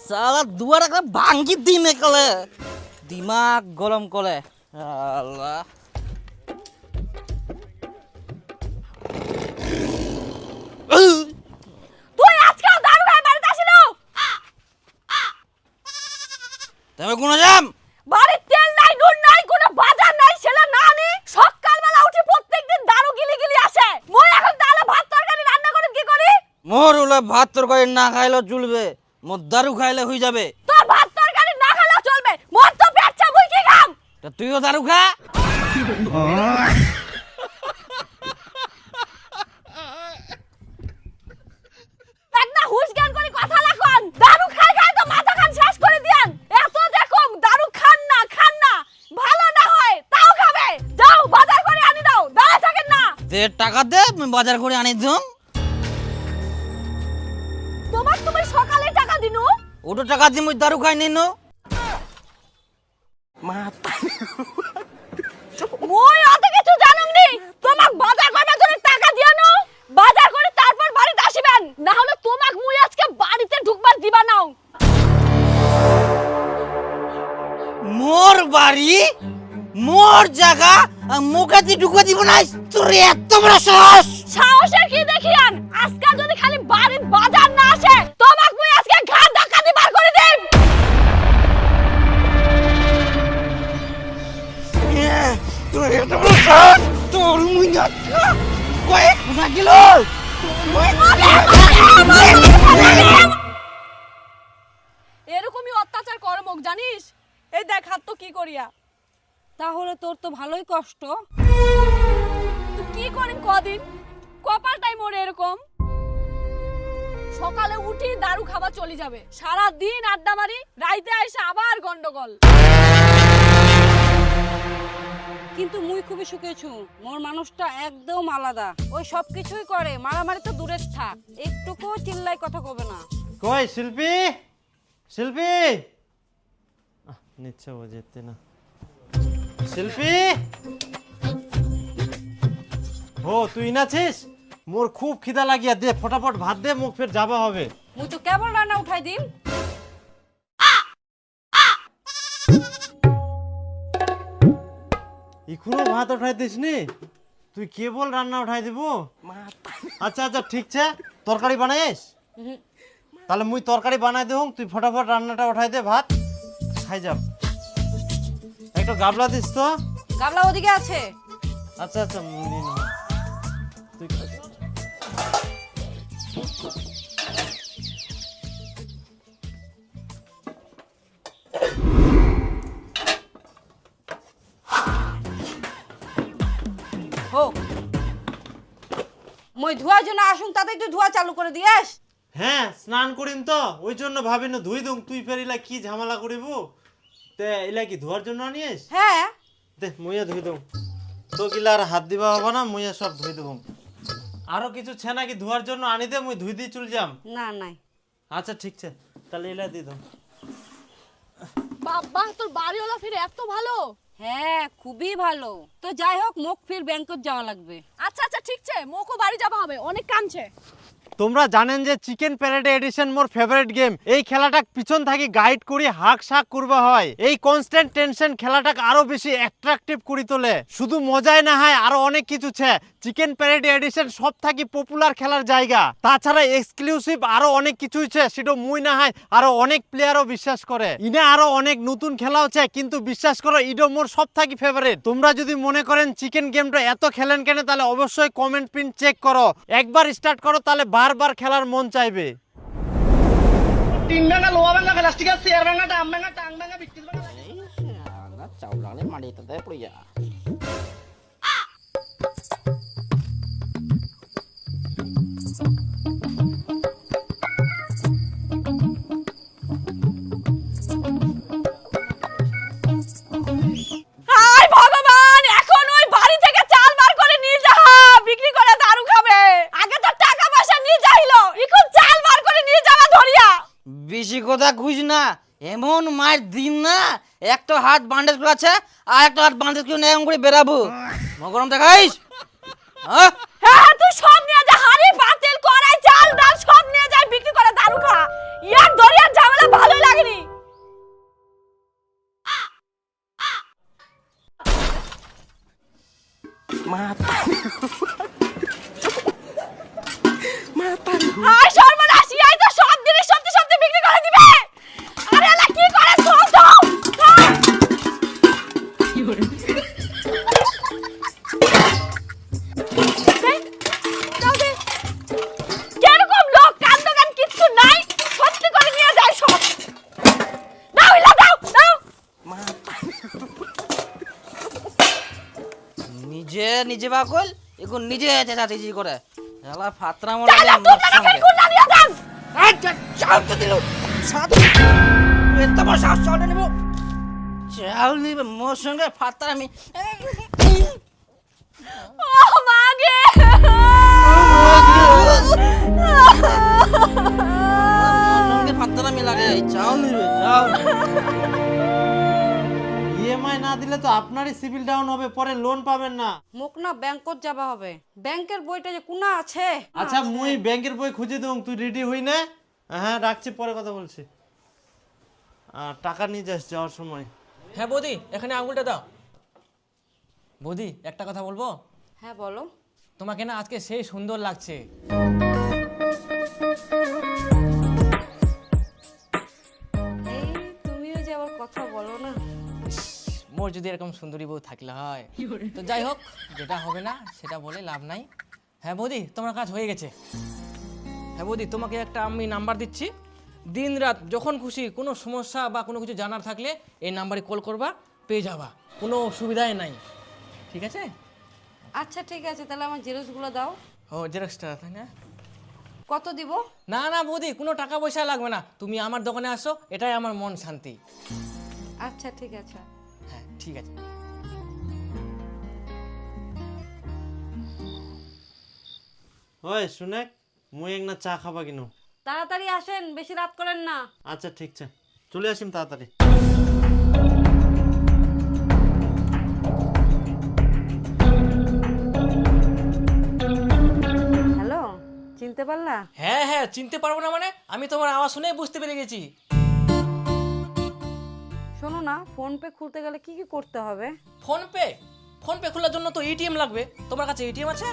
সালা দুয়ার একটা ভাঙ্গি দিমে কলে দিমাগ গরম করে আল্লাহ। তুই আজকাল দারু খাই বাড়িতে আসিলো? তবে কোন যাম বাড়ির তেল নাই, নুন নাই, কোনো বাজার নাই, সেটা না নি সকালবেলা উঠে প্রত্যেকদিন দারু গিলি গিলি আসে। মই এখন তাহলে ভাত তরকারি রান্না করে কি করি? মোর ওলা ভাত তরকারি না খাইলেও চলবে, মোর দারু খাইলে হয়ে যাবে। তোর ভাত তরকারি না খেলেও চলবে, মোর তো পেট চাবুই কি খাম। তা তুইও দারু খা। একনা হুশ জ্ঞান করে কথা লাগুন। দারু খাই খাই তো মাথা খান শেষ করে দিয়ান। এত দেখো দারু খান না ভালো না হয় তাও খাবে। যাও বাজার করে আনি দাও, দাঁড়া থাকেন না। দে টাকা দে, আমি বাজার করে আনি দিম। তোমার তুমি সকালে টাকা দিনু। ওটো টাকা দিম, ওই দারু খাই নিনো। মই অত কিছু জানুম নি। তোমাক বাজার করবার জন্য টাকা দিয়ানো, বাজার করে তারপর বাড়িতে আসিবেন, না হলে তোমাক মুই আজকে বাড়িতে ঢুকবার দিবা নাও। মোর বাড়ি মোর জায়গা, মুখাতি ঢুকে দিব না। তোর এত বড় সাহস! সাহসের কি দেখিয়ান? আজকে যদি খালি বাড়ির বাজার না আসে, তোমাক মুই আজকে ঘাট ধাক্কা দিয়ে বার করে দেব। তোর এত বড় সাহস! তোর মুই না কয়েক না গেল। এরকমই অত্যাচার করে মুখ জানিস? এই দেখ হাত তো কি করিয়া। তাহলে তোর তো ভালোই কষ্ট। তুই কি করিম কদিন? কপালটাই মোর এরকম। সকালে উঠি দারু খাওয়া চলে যাবে, সারা দিন আড্ডা মারি, রাইতে আইসা আবার গন্ডগোল। কিন্তু মুই খুবই সুখেছু, মোর মানুষটা একদম আলাদা। ওই সব কিছুই করে, মারামারি তো দূরের থাক, একটুকু চিল্লাই কথা কবে না। কই শিল্পী, শিল্পী নিচ্ছে ও যেতে না। শিল্পী ও তুই নাছিস? মোর খুব খিদা লাগিয়া, দে ফটাফট ভাত দে, মুখ ফের যাবা হবে। মুই তো কেবল রান্না উঠাই দিম। এখনো ভাত উঠাই দিস নি? তুই কেবল রান্না উঠাই দিব? আচ্ছা আচ্ছা ঠিক আছে, তরকারি বানাইস? তাহলে মুই তরকারি বানাই দেব, তুই ফটাফট রান্নাটা উঠাই দে, ভাত খাই যাব। একটা গাবলা দিস তো। গাবলা ওদিকে আছে। আচ্ছা আচ্ছা নিয়ে নে। তুই খা। হোক, মই ধোয়ার জন্য আসুন, তাতেই তুই ধোয়া চালু করে দিয়েস। হ্যাঁ স্নান করিম তো, ওই জন্য ভাবি না ধুই দুম, তুই ফের ইলা কি ঝামেলা করিব। তে ইলা কি ধোয়ার জন্য আনিস? হ্যাঁ দে মুইয়া ধুই দুম, তো গিলা আর হাত দিবা হবে না, মুইয়া সব ধুই দেব। আরো কিছু ছেনা কি ধোয়ার জন্য আনি দে, মুই ধুই দিয়ে চল যাম। না নাই। আচ্ছা ঠিক আছে, তাহলে ইলা দিয়ে দাও। বাবা তোর বাড়িওয়ালা ফিরে এত ভালো। হ্যাঁ খুবই ভালো। তো যাই হোক, মুখ ফির ব্যাংকত যাওয়া লাগবে। আচ্ছা আচ্ছা ঠিক আছে, মোকো বাড়ি যাবা হবে, অনেক কামছে। তোমরা জানেন যে চিকেন প্যারেডে এডিশন মোর ফেভারিট গেম। এই খেলাটা পিছন থাকি গাইড করি হাক শাক করবা হয়। এই কনস্ট্যান্ট টেনশন খেলাটাকে আরো বেশি অ্যাট্রাকটিভ করে তোলে। শুধু মজাই না হয়, আরো অনেক কিছু আছে। চিকেন প্যারেড এডিশন সব থাকি পপুলার খেলার জায়গা। তাছাড়া এক্সক্লুসিভ আরো অনেক কিছু আছে, সেটা মুই না হয় আরো অনেক প্লেয়ারও বিশ্বাস করে। ইনে আরো অনেক নতুন খেলা আছে, কিন্তু বিশ্বাস করো ইডো মোর সব থাকি ফেভারিট। তোমরা যদি মনে করেন চিকেন গেমটা এত খেলেন কেন, তাহলে অবশ্যই কমেন্ট পিন চেক করো। একবার স্টার্ট করো, তাহলে বারবার খেলার মন চাইবে। টিন ভাঙা, লোহা ভাঙা, প্লাস্টিকের চেয়ার ভাঙা, ডাম ভাঙা, টাং ভাঙা, বিস্কিট ভাঙা। চাউলালে মাটিতে পড়ে যা। হায় ভগবান, এখন ওই বাড়ি থেকে চাল বার করে নিয়ে যা, বিক্রি করে দারু খাবে। আগে তো টাকা পয়সা নিয়ে যাইলো, এখন চাল বার করে নিয়ে যাওয়া ধরিয়া। বেশি কথা খুঁজ না, এমন মায়ের দিন না, একটা হাত বান্ডেজ করে আছে আর একটা হাত বান্ডেজ করে এরকম করে বেরাবো। মগরম দেখাইস? হ্যাঁ হ্যাঁ তুই সব নিয়ে যা, হাড়ি পাতিল কড়াই চাল ডাল সব নিয়ে যা, হায় সর্বনাশ, এই তো সব জিনিস সত্যি সত্যি বিক্রি করে দিবে। আরে এলা কি করে চল তো। কেরকম লোক, কান দোকান কিচ্ছু নাই, সত্যি করে নিয়ে যায় সব। দাও ইলা দাও দাও। নিজে নিজে পাগল, এখন নিজে চেঁচাচেঁচি করে এলা ফাতরা যা যা মোড়া 2 টাকা করে কুন্ডা নিয়ে যান। চাল তো দিল এত বড় সাহস চাল নেব, চাল নিবে মোর সঙ্গে ফাতরা আমি ও মাগে। সঙ্গে ফাতরা আমি লাগে, চাল নিবে চাল। ইএমআই না দিলে তো আপনারই সিভিল ডাউন হবে, পরে লোন পাবেন না। মোক না ব্যাংকত যাবা হবে, ব্যাংকের বইটা যে কোনা আছে। আচ্ছা মুই ব্যাংকের বই খুঁজে দেব, তুই রেডি হই না? হ্যাঁ রাখছি, পরে কথা বলছি। টাকা নিয়ে যাস যাওয়ার সময়। হ্যাঁ বৌদি, এখানে আঙুলটা দাও। বৌদি একটা কথা বলবো? হ্যাঁ বলো। তোমাকে না আজকে সেই সুন্দর লাগছে। এই তুমিও যে আবার কথা বলো না। মোর যদি এরকম সুন্দরী বউ থাকলে হয়। তো যাই হোক, যেটা হবে না সেটা বলে লাভ নাই। হ্যাঁ বৌদি, তোমার কাজ হয়ে গেছে। হ্যাঁ বৌদি, তোমাকে একটা আমি নাম্বার দিচ্ছি, দিন রাত যখন খুশি কোনো সমস্যা বা কোনো কিছু জানার থাকলে এই নাম্বারে কল করবা, পেয়ে যাবা, কোনো অসুবিধাই নাই। ঠিক আছে? আচ্ছা ঠিক আছে, তাহলে আমার জেরক্সগুলো দাও। ও জেরক্সটা, তাই না? কত দিব? না না বৌদি, কোনো টাকা পয়সা লাগবে না, তুমি আমার দোকানে আসো, এটাই আমার মন শান্তি। আচ্ছা ঠিক আছে। হ্যাঁ ঠিক আছে। ওই শুনে, মুই এক না চা খাবা কিনো। তাড়াতাড়ি আসেন, বেশি রাত করেন না। আচ্ছা ঠিক আছে, চলে আসিম তাড়াতাড়ি। হ্যালো, চিনতে পারলা? হ্যাঁ হ্যাঁ, চিনতে পারবো না মানে? আমি তোমার আওয়াজ শুনে বুঝতে পেরে গেছি। শোনো না, ফোন পে খুলতে গেলে কি কি করতে হবে? Phone pay? ফোন পে খোলার জন্য তো এটিএম লাগবে। তোমার কাছে এটিএম আছে?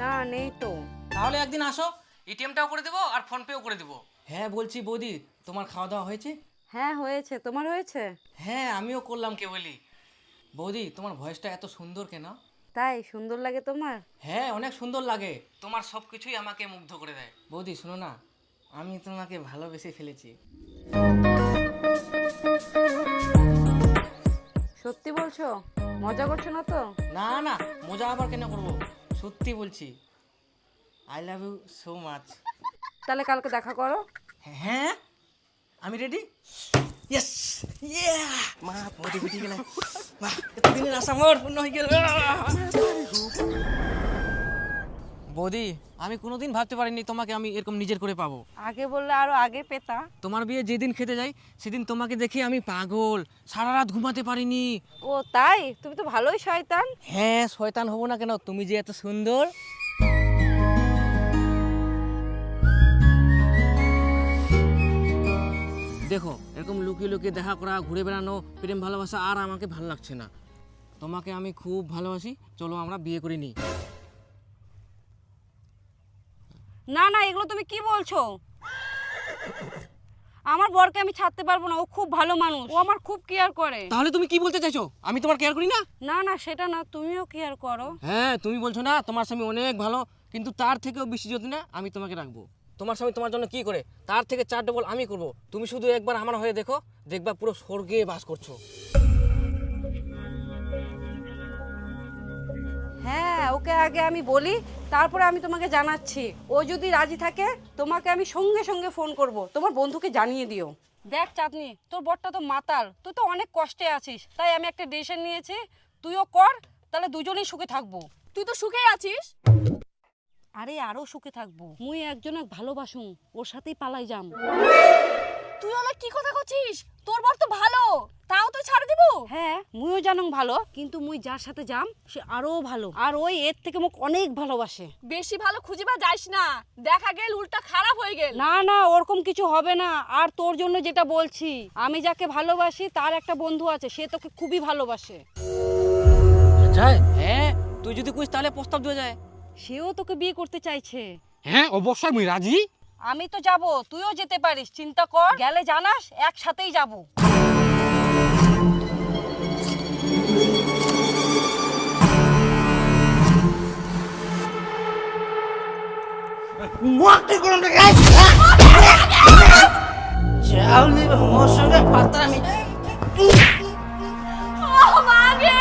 না নেই তো। তাহলে একদিন আসো, এটিএমটাও করে দেবো আর ফোন পেও করে দেবো। হ্যাঁ বলছি বৌদি, তোমার খাওয়া দাওয়া হয়েছে? হ্যাঁ হয়েছে, তোমার হয়েছে? হ্যাঁ আমিও করলাম কেবলই। বৌদি তোমার ভয়েসটা এত সুন্দর কেন? তাই সুন্দর লাগে তোমার? হ্যাঁ অনেক সুন্দর লাগে, তোমার সব কিছুই আমাকে মুগ্ধ করে দেয়। বৌদি শোনো না, আমি তোমাকে ভালোবেসে ফেলেছি। সত্যি বলছো? মজা করছো না তো? না না, মজা আবার কেন করবো, সত্যি বলছি। I love you so much. তাহলে কালকে দেখা করো। হ্যাঁ আমি রেডি। ইয়েস ইয়া মা বডি বিটি গেল, বাহ এতদিনের আশা মোর পূর্ণ হয়ে গেল। বৌদি আমি কোনোদিন ভাবতে পারিনি তোমাকে আমি এরকম নিজের করে পাবো। আগে বললে আরো আগে পেতা। তোমার বিয়ে যেদিন খেতে যাই সেদিন তোমাকে দেখে আমি পাগল, সারা রাত ঘুমাতে পারিনি। ও তাই? তুমি তো ভালোই শয়তান। হ্যাঁ শয়তান হবো না কেন, তুমি যে এত সুন্দর। দেখো এরকম লুকিয়ে লুকিয়ে দেখা করা, ঘুরে বেড়ানো, প্রেম ভালোবাসা আর আমাকে ভালো লাগছে না। তোমাকে আমি খুব ভালোবাসি, চলো আমরা বিয়ে করে নিই। না না, এগুলো তুমি কি বলছো? আমার বরকে আমি ছাড়তে পারবো না, ও খুব ভালো মানুষ, ও আমার খুব কেয়ার করে। তাহলে তুমি কি বলতে চাইছো, আমি তোমার কেয়ার করি না? না না সেটা না, তুমিও কেয়ার করো। হ্যাঁ তুমি বলছো না তোমার স্বামী অনেক ভালো, কিন্তু তার থেকেও বেশি যদি না আমি তোমাকে রাখবো। তোমার স্বামী তোমার জন্য কি করে তার থেকে 4 ডবল আমি করব। তুমি শুধু একবার আমার হয়ে দেখো, দেখবা পুরো স্বর্গে বাস করছো। হ্যাঁ ওকে আগে আমি বলি, তারপরে আমি তোমাকে জানাচ্ছি। ও যদি রাজি থাকে তোমাকে আমি সঙ্গে সঙ্গে ফোন করব, তোমার বন্ধুকে জানিয়ে দিও। দেখ চাঁদনি, তোর বরটা তো মাতাল, তুই তো অনেক কষ্টে আছিস, তাই আমি একটা ডিসিশন নিয়েছি, তুইও কর, তাহলে দুজনেই সুখে থাকবো। তুই তো সুখে আছিস। আরে আরো সুখে থাকবো, মুই একজনক ভালোবাসুম, ওর সাথেই পালাই যাম। তুই ওলা কি কথা করছিস? তোর বর তো ভালো, তাও তুই ছাড় দিব? হ্যাঁ মুইও জানুম ভালো, কিন্তু মুই যার সাথে যাম সে আরো ভালো, আর ওই এর থেকে মোক অনেক ভালোবাসে। বেশি ভালো খুঁজিবা যাইস না, দেখা গেল উল্টা খারাপ হয়ে গেল। না না ওরকম কিছু হবে না। আর তোর জন্য যেটা বলছি, আমি যাকে ভালোবাসি তার একটা বন্ধু আছে, সে তোকে খুবই ভালোবাসে। হ্যাঁ তুই যদি কইস তাহলে প্রস্তাব দেওয়া যায়। সেও তোকে বিয়ে করতে চাইছে। হ্যাঁ অবশ্যই মুই রাজি। আমি তো যাব, তুইও যেতে পারিস, চিন্তা কর, গেলে জানাস একসাথেই যাব। মাটি কোন চাউলি মোর সঙ্গে পাতা আমি ও মাগে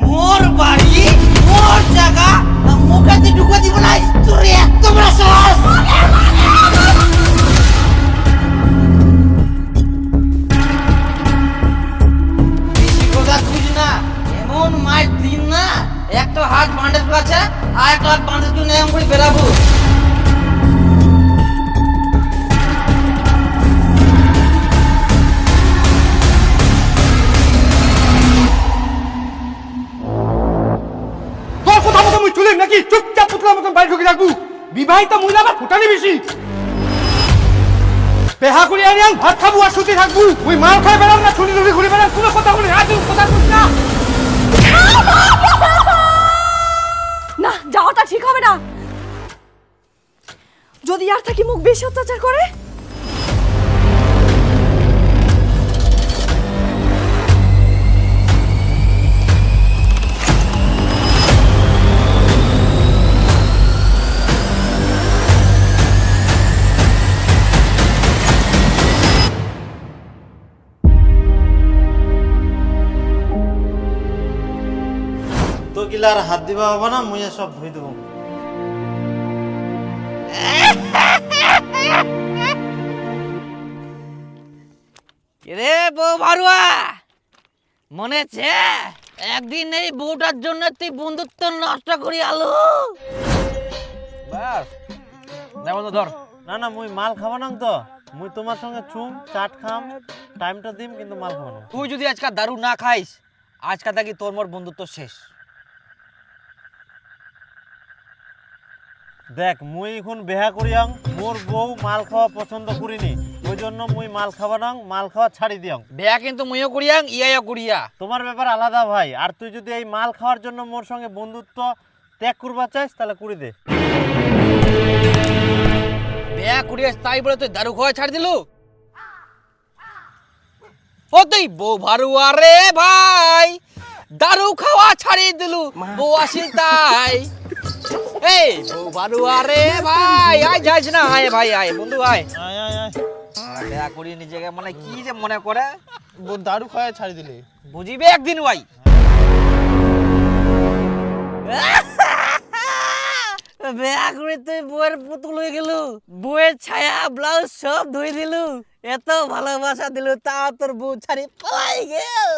মোর বাড়ি মোর জায়গা মুখাতে ঢুকে দিব না তোর এত বড় সাহস বেশি কথা খুঁজ না এমন মার দিন না একটা হাত বান্ডেজ আছে আর একটা হাত বান্ডেজ করে এমন করে বেরাবো তোর কথা মতো মুই চলিম নাকি চুপচাপ পুতলার মতন বাড়ি ঢুকে থাকবো বিবাহিত মহিলা আবার ফুটানি বেশি পেহা করে আনি আন ভাত খাবো আর শুতে থাকবো ওই মাল খাই বেড়াম না ছুটি টুটি ঘুরে বেড়াম কোনো কথা বলি আজ কথা বলিস না না, যাওয়াটা ঠিক হবে না। যদি আর থাকি মুখ বেশি অত্যাচার করে, তো গিলার হাত দিবা হবো না, মুই সব ধুই দেবো। রে বউ ভারুয়া মনে আছে একদিন এই বউটার জন্য তুই বন্ধুত্ব নষ্ট করি আলো বাস না বন্ধু ধর। না না, মুই মাল খাবো না তো, মুই তোমার সঙ্গে চুম চাট খাম, টাইমটা দিম, কিন্তু মাল খাবো না। তুই যদি আজকে দারু না খাইস আজকে থাকি তোর মোর বন্ধুত্ব শেষ। দেখ মুই এখন বেহা করিয়াং, মোর বউ মাল খাওয়া পছন্দ করিনি, ওই জন্য মুই মাল খাবো না, মাল খাওয়া ছাড়ি দিয়াং। বেয়া কিন্তু মুইও করিয়াং ইয়াও করিয়া। তোমার ব্যাপার আলাদা ভাই, আর তুই যদি এই মাল খাওয়ার জন্য মোর সঙ্গে বন্ধুত্ব ত্যাগ করবা চাইস তাহলে করি দে। বেয়া করিয়াস তাই বলে তুই দারু খাওয়া ছাড় দিলু? ও তুই বউ ভারুয়া রে ভাই, দারু খাওয়া ছাড়ি দিলু, বউ আসিল তাই। এই বউ ভারুয়া রে ভাই, আয় যাইস না, আয় ভাই আয় বন্ধু আয়। আয় আয় আয়। বেয়া করি নিজেকে মানে কি যে মনে করে দারু খাওয়া ছাড়ি দিলে বুঝিবে একদিন ভাই। বেয়া করে তুই বউয়ের পুতুল হয়ে গেল, বউয়ের ছায়া ব্লাউজ সব ধুই দিলু, এত ভালোবাসা দিলু, তা তোর বউ ছাড়ি পালাই গেল।